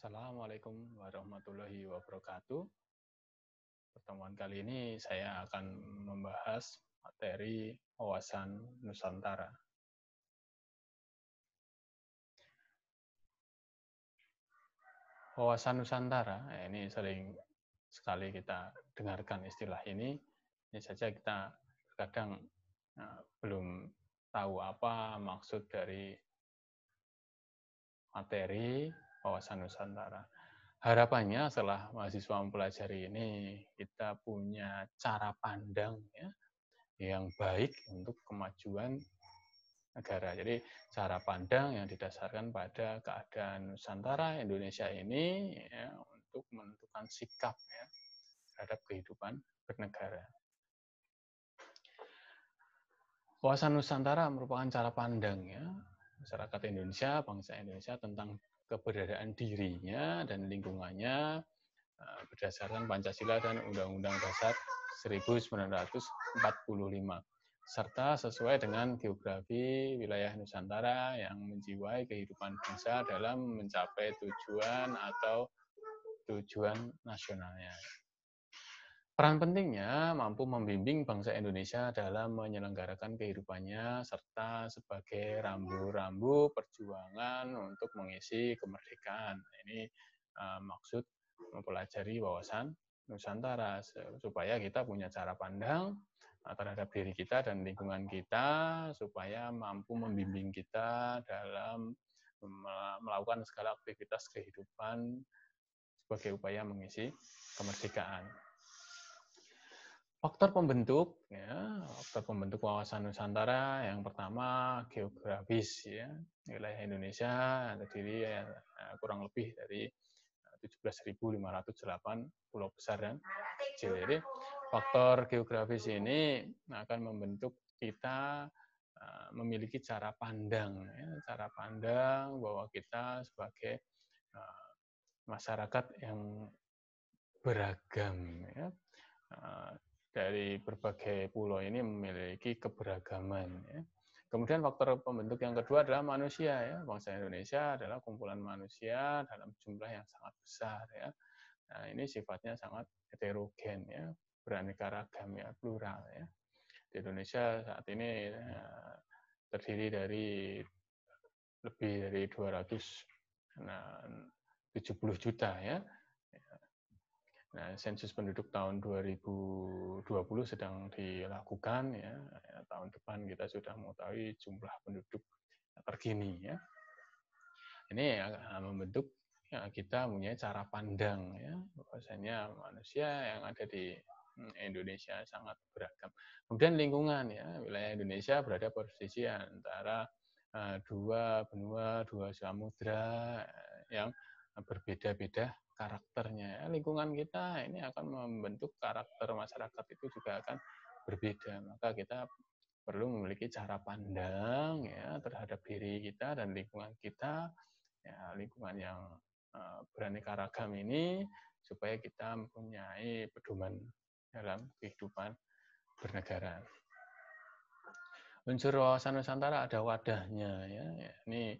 Assalamualaikum warahmatullahi wabarakatuh. Pertemuan kali ini saya akan membahas materi wawasan Nusantara. Wawasan Nusantara, ini sering sekali kita dengarkan istilah ini. Ini saja kita kadang belum tahu apa maksud dari materi wawasan Nusantara. Harapannya setelah mahasiswa mempelajari ini, kita punya cara pandang ya, yang baik untuk kemajuan negara. Jadi cara pandang yang didasarkan pada keadaan Nusantara Indonesia ini ya, untuk menentukan sikap ya, terhadap kehidupan bernegara. Wawasan Nusantara merupakan cara pandang ya, masyarakat Indonesia, bangsa Indonesia tentang keberadaan dirinya dan lingkungannya berdasarkan Pancasila dan Undang-Undang Dasar 1945, serta sesuai dengan geografi wilayah Nusantara yang menjiwai kehidupan bangsa dalam mencapai tujuan atau tujuan nasionalnya. Peran pentingnya mampu membimbing bangsa Indonesia dalam menyelenggarakan kehidupannya serta sebagai rambu-rambu perjuangan untuk mengisi kemerdekaan. Ini maksud mempelajari wawasan Nusantara supaya kita punya cara pandang terhadap diri kita dan lingkungan kita supaya mampu membimbing kita dalam melakukan segala aktivitas kehidupan sebagai upaya mengisi kemerdekaan. Faktor pembentuk, ya, faktor pembentuk wawasan Nusantara yang pertama geografis, ya, wilayah Indonesia terdiri ya, kurang lebih dari 17.508 pulau besar dan kecil. Jadi faktor geografis ini akan membentuk kita memiliki cara pandang, ya, cara pandang bahwa kita sebagai masyarakat yang beragam, ya, dari berbagai pulau ini memiliki keberagaman. Ya. Kemudian faktor pembentuk yang kedua adalah manusia. Ya. Bangsa Indonesia adalah kumpulan manusia dalam jumlah yang sangat besar. Ya. Nah, ini sifatnya sangat heterogen, ya, beraneka ragam, ya, plural. Ya. Di Indonesia saat ini terdiri dari lebih dari 270 juta. Ya. Nah, sensus penduduk tahun 2020 sedang dilakukan ya. Tahun depan kita sudah mengetahui jumlah penduduk terkini ya. Ini membentuk ya, kita punya cara pandang ya, bahwasanya manusia yang ada di Indonesia sangat beragam. Kemudian lingkungan ya, wilayah Indonesia berada posisi antara dua benua, dua samudra yang berbeda-beda karakternya. Lingkungan kita ini akan membentuk karakter masyarakat itu juga akan berbeda. Maka kita perlu memiliki cara pandang ya terhadap diri kita dan lingkungan kita, ya, lingkungan yang beraneka ragam ini supaya kita mempunyai pedoman dalam kehidupan bernegara. Unsur wawasan Nusantara ada wadahnya ya. Ini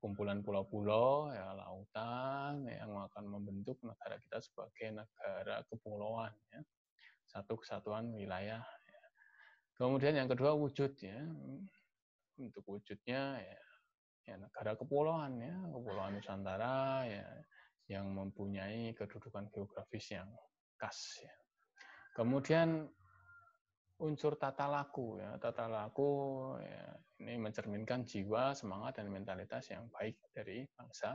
kumpulan pulau-pulau, ya, lautan yang akan membentuk negara kita sebagai negara kepulauan, ya, satu kesatuan wilayah. Ya. Kemudian yang kedua wujud ya, untuk wujudnya ya negara kepulauan ya, kepulauan Nusantara ya, yang mempunyai kedudukan geografis yang khas. Ya. Kemudian unsur tata laku ya, tata laku ya, ini mencerminkan jiwa, semangat dan mentalitas yang baik dari bangsa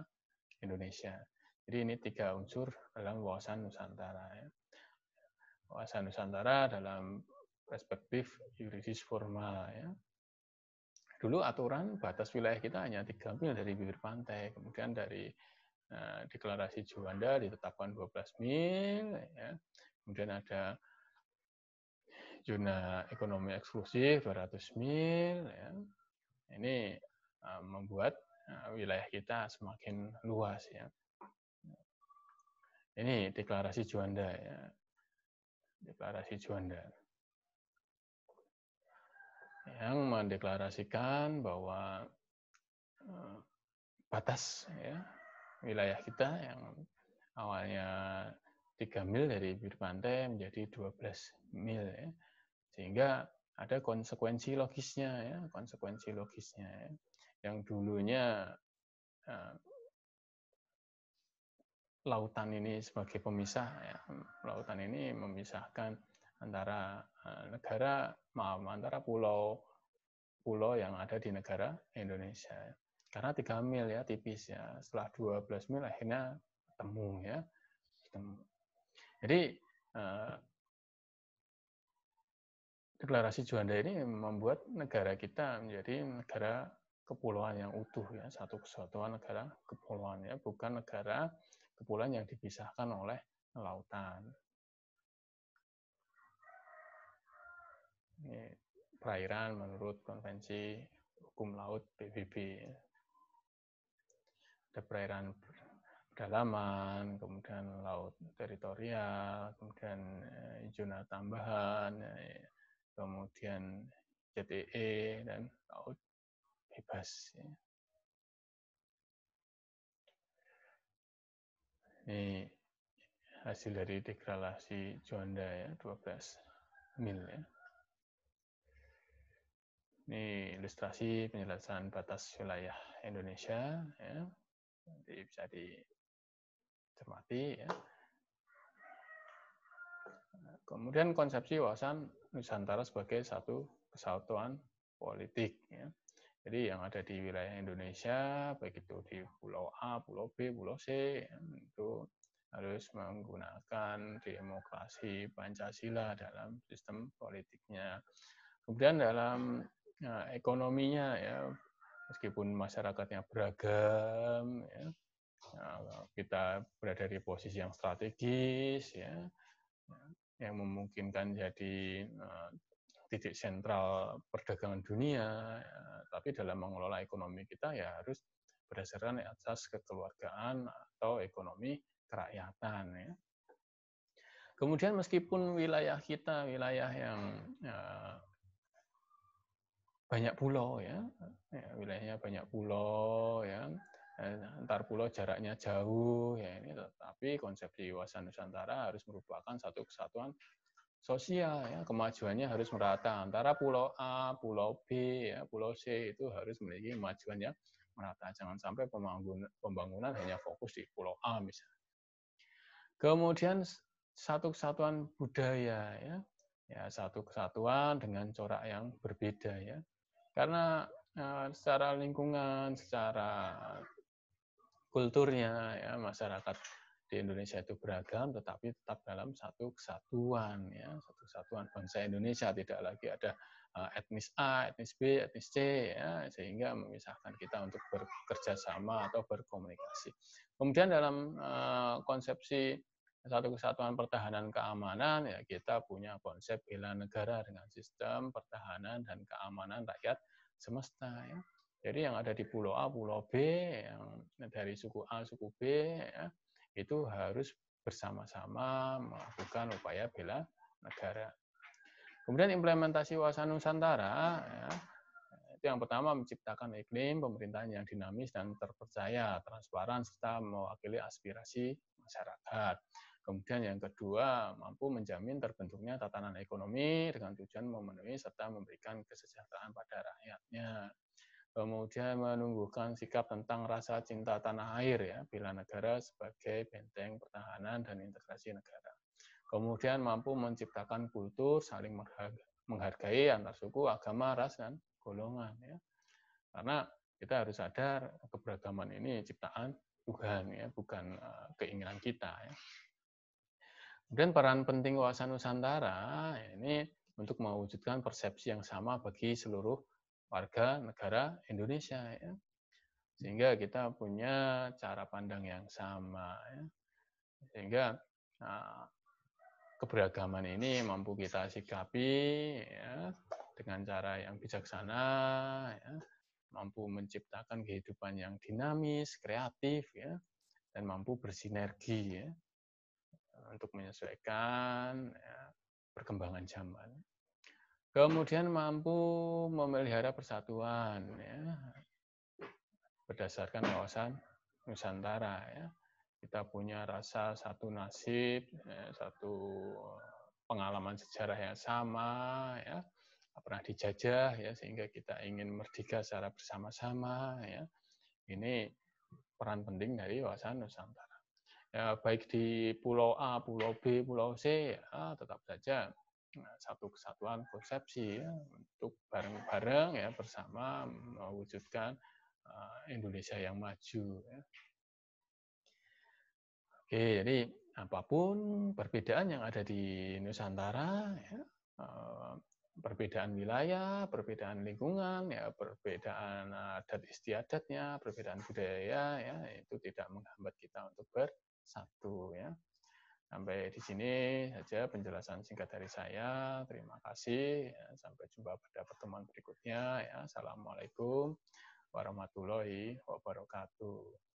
Indonesia. Jadi ini 3 unsur dalam wawasan Nusantara ya. Wawasan Nusantara dalam perspektif yuridis formal ya. Dulu aturan batas wilayah kita hanya 3 mil dari bibir pantai, kemudian dari deklarasi Juanda ditetapkan 12 mil ya. Kemudian ada zona ekonomi eksklusif 200 mil ya. Ini membuat wilayah kita semakin luas ya. Ini deklarasi Juanda ya. Deklarasi Juanda yang mendeklarasikan bahwa batas ya, wilayah kita yang awalnya 3 mil dari bibir pantai menjadi 12 mil ya. Sehingga ada konsekuensi logisnya ya, ya. Yang dulunya lautan ini sebagai pemisah ya. Lautan ini memisahkan antara antara pulau yang ada di negara Indonesia. Karena 3 mil ya, tipis ya. Setelah 12 mil akhirnya ketemu ya. Jadi Deklarasi Juanda ini membuat negara kita menjadi negara kepulauan yang utuh ya, satu kesatuan negara kepulauan ya, bukan negara kepulauan yang dipisahkan oleh lautan. Ini perairan menurut Konvensi Hukum Laut PBB. Ada perairan pedalaman, kemudian laut teritorial, kemudian zona tambahan, kemudian ZEE, dan laut bebas. Ini hasil dari deklarasi Juanda ya, 12 mil ya. Ini ilustrasi penjelasan batas wilayah Indonesia ya. Nanti bisa dicermati ya. Kemudian konsepsi wawasan Nusantara sebagai satu kesatuan politik ya. Jadi yang ada di wilayah Indonesia, baik itu di Pulau A, Pulau B, Pulau C, itu harus menggunakan demokrasi Pancasila dalam sistem politiknya. Kemudian dalam ekonominya ya, meskipun masyarakatnya beragam, ya, kita berada di posisi yang strategis, ya, yang memungkinkan jadi titik sentral perdagangan dunia, ya, tapi dalam mengelola ekonomi kita ya harus berdasarkan asas kekeluargaan atau ekonomi kerakyatan. Ya. Kemudian meskipun wilayah kita wilayah yang banyak pulau ya, wilayahnya banyak pulau ya, antar pulau jaraknya jauh ya, ini tetapi konsepsi wawasan Nusantara harus merupakan satu kesatuan sosial ya, kemajuannya harus merata antara pulau A, pulau B, ya, pulau C itu harus memiliki kemajuan yang merata. Jangan sampai pembangunan hanya fokus di pulau A misalnya. Kemudian satu kesatuan budaya ya, ya satu kesatuan dengan corak yang berbeda ya. Karena secara lingkungan, secara kulturnya ya masyarakat di Indonesia itu beragam, tetapi tetap dalam satu kesatuan ya, satu kesatuan bangsa Indonesia, tidak lagi ada etnis A, etnis B, etnis C ya, sehingga memisahkan kita untuk bekerja sama atau berkomunikasi. Kemudian dalam konsepsi satu kesatuan pertahanan keamanan ya kita punya konsep bela negara dengan sistem pertahanan dan keamanan rakyat semesta ya. Jadi yang ada di Pulau A, Pulau B, yang dari suku A, suku B, ya, itu harus bersama-sama melakukan upaya bela negara. Kemudian implementasi wawasan Nusantara, ya, itu yang pertama menciptakan iklim pemerintahan yang dinamis dan terpercaya, transparan, serta mewakili aspirasi masyarakat. Kemudian yang kedua, mampu menjamin terbentuknya tatanan ekonomi dengan tujuan memenuhi serta memberikan kesejahteraan pada rakyatnya. Kemudian menumbuhkan sikap tentang rasa cinta tanah air ya, bela negara sebagai benteng pertahanan dan integrasi negara. Kemudian mampu menciptakan kultur saling menghargai antar suku, agama, ras, dan golongan ya. Karena kita harus sadar keberagaman ini ciptaan Tuhan ya, bukan keinginan kita ya. Kemudian peran penting wawasan Nusantara ini untuk mewujudkan persepsi yang sama bagi seluruh warga negara Indonesia ya. Sehingga kita punya cara pandang yang sama ya. Sehingga keberagaman ini mampu kita sikapi ya, dengan cara yang bijaksana ya, mampu menciptakan kehidupan yang dinamis, kreatif ya, dan mampu bersinergi ya, untuk menyesuaikan ya, perkembangan zaman. Kemudian mampu memelihara persatuan ya, berdasarkan wawasan Nusantara ya. Kita punya rasa satu nasib, ya, satu pengalaman sejarah yang sama, ya, pernah dijajah, ya, sehingga kita ingin merdeka secara bersama-sama, ya. Ini peran penting dari wawasan Nusantara. Ya, baik di Pulau A, Pulau B, Pulau C, ya, tetap saja satu kesatuan konsepsi ya, untuk bareng-bareng ya bersama mewujudkan Indonesia yang maju. Ya. Oke, jadi apapun perbedaan yang ada di Nusantara, ya, perbedaan wilayah, perbedaan lingkungan, ya, perbedaan adat istiadatnya, perbedaan budaya, ya, itu tidak menghambat kita untuk bersatu. Ya. Sampai di sini saja penjelasan singkat dari saya. Terima kasih. Ya, sampai jumpa pada pertemuan berikutnya. Ya, Assalamualaikum warahmatullahi wabarakatuh.